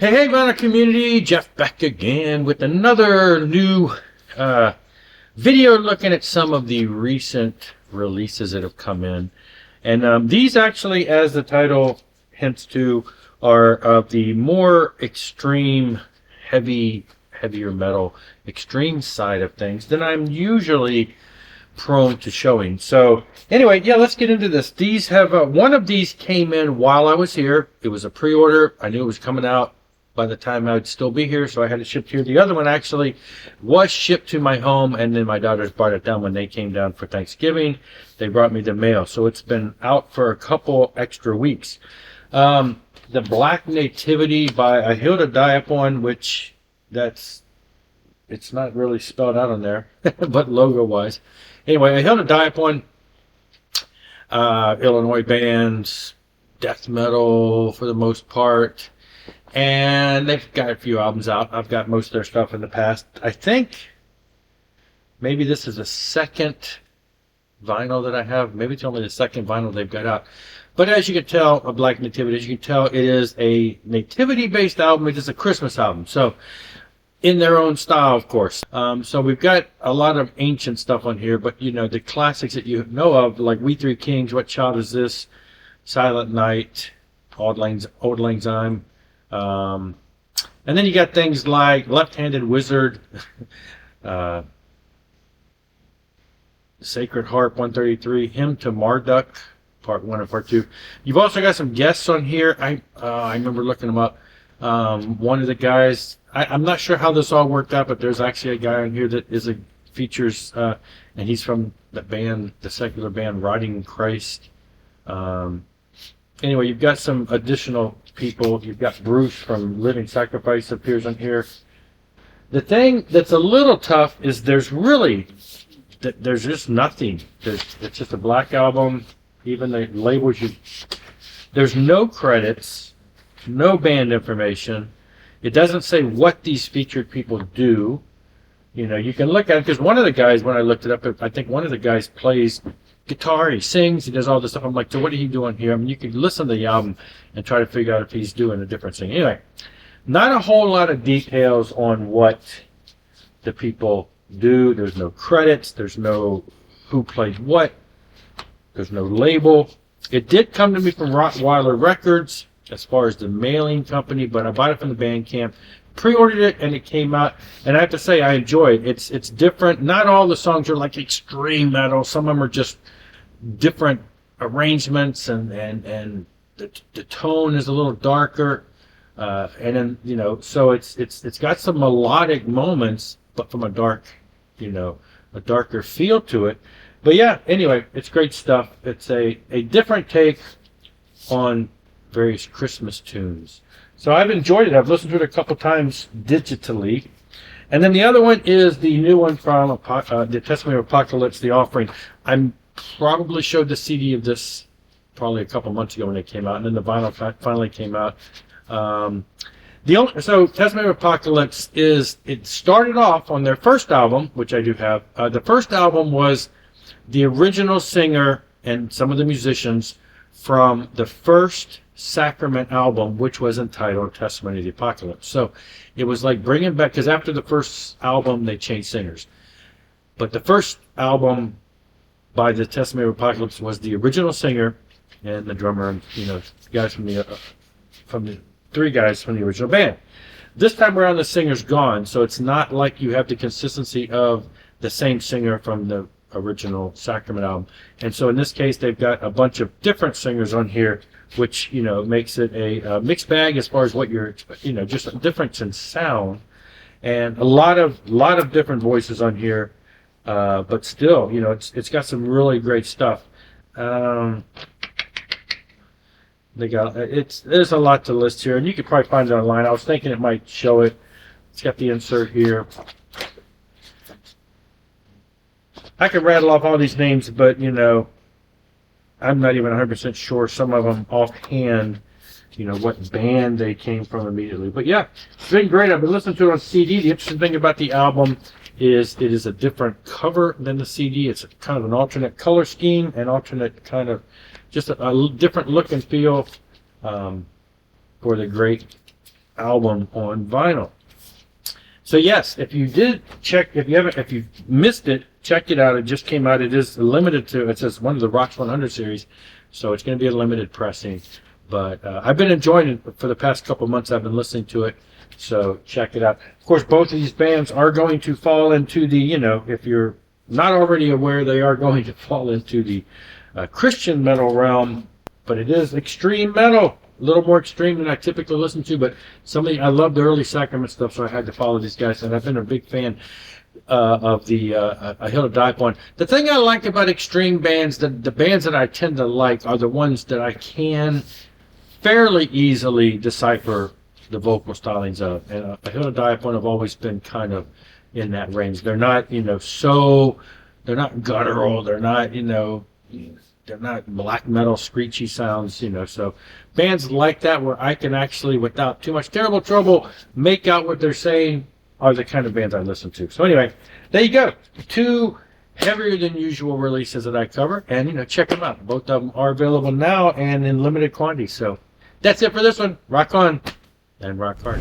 Hey, Vinyl community, Jeff back again with another new video looking at some of the recent releases that have come in. And these actually, as the title hints to, are of the more extreme, heavier metal, extreme side of things than I'm usually prone to showing. So anyway, yeah, let's get into this. These have, one of these came in while I was here. It was a pre-order. I knew it was coming out by the time I'd still be here, so I had it shipped here. The other one actually was shipped to my home, and then my daughters brought it down when they came down for Thanksgiving. They brought me the mail, so it's been out for a couple extra weeks. The Black Nativity by AHTDUOfficial, which it's not really spelled out on there, but logo-wise. Anyway, AHTDUOfficial, Illinois bands, death metal for the most part. And they've got a few albums out. I've got most of their stuff in the past. I think maybe this is the second vinyl that I have. Maybe it's only the second vinyl they've got out. But as you can tell, a Black Nativity, as you can tell, it is a nativity-based album. It is a Christmas album. So in their own style, of course. So we've got a lot of ancient stuff on here. But, you know, the classics that you know of, like We Three Kings, What Child Is This, Silent Night, Auld Lang Syne. And then you got things like Left-Handed Wizard, Sacred Harp 133, Hymn to Marduk, Part 1 and Part 2. You've also got some guests on here. I remember looking them up. One of the guys, I'm not sure how this all worked out, but there's actually a guy on here that features, and he's from the band, the secular band Rotting Christ. Anyway, you've got some additional people. You've got Bruce from Living Sacrifice appears on here. The thing that's a little tough is there's just nothing. It's just a black album. Even the labels, there's no credits, no band information. It doesn't say what these featured people do. You know, you can look at it because one of the guys, when I looked it up, I think one of the guys plays guitar, he sings, he does all this stuff. I'm like, so what are you doing here? I mean, you can listen to the album and try to figure out if he's doing a different thing. Anyway, not a whole lot of details on what the people do. There's no credits. There's no who played what. There's no label. It did come to me from Rottweiler Records as far as the mailing company, but I bought it from the Bandcamp, pre-ordered it, and it came out. And I have to say, I enjoy it. It's different. Not all the songs are like extreme metal. Some of them are just different arrangements, and the tone is a little darker, and then, you know, so it's got some melodic moments, but from a darker feel to it. But yeah, anyway, it's great stuff. It's a different take on various Christmas tunes. So I've enjoyed it. I've listened to it a couple times digitally. And then the other one is the new one from the Testimony of Apocalypse, The Offering. I probably showed the CD of this probably a couple months ago when it came out, and then the vinyl finally came out. So Testimony of Apocalypse it started off on their first album, which I do have. The first album was the original singer and some of the musicians from the first Sacrament album, which was entitled Testimony of the Apocalypse. So it was like bringing back, because after the first album they changed singers, but the first album by the Testimony of Apocalypse was the original singer and the drummer, and, you know, guys from the three guys from the original band. This time around the singer's gone, so it's not like you have the consistency of the same singer from the original Sacrament album. And so in this case they've got a bunch of different singers on here, which, you know, makes it a mixed bag as far as what you're, you know, just a difference in sound, and a lot of different voices on here, but still, you know, it's got some really great stuff. There's a lot to list here, and you could probably find it online. I was thinking it might show it. It's got the insert here. I could rattle off all these names, but, you know, I'm not even 100% sure, some of them offhand, you know, what band they came from immediately. But yeah, it's been great. I've been listening to it on CD. The interesting thing about the album is it is a different cover than the CD. It's kind of an alternate color scheme and alternate kind of just a different look and feel for the great album on vinyl. So yes, if you've missed it, check it out. It just came out. It is limited to, it says one of the Rocks 100 series, so it's going to be a limited pressing. But I've been enjoying it for the past couple months. I've been listening to it, so check it out. Of course, both of these bands are going to fall into the, if you're not already aware, they are going to fall into the Christian metal realm, but it is extreme metal. A little more extreme than I typically listen to, but I love the early Sacrament stuff, so I had to follow these guys, and I've been a big fan of the A Hill to Die Upon. The thing I like about extreme bands, the bands that I tend to like, are the ones that I can fairly easily decipher the vocal stylings of. And A Hill to Die Upon have always been kind of in that range. They're not, they're not guttural, they're not, they're not black metal screechy sounds, so bands like that where I can actually, without too much terrible trouble, make out what they're saying are the kind of bands I listen to. So anyway, there you go. 2 heavier than usual releases that I cover, and check them out. Both of them are available now and in limited quantity. So that's it for this one. Rock on and rock hard.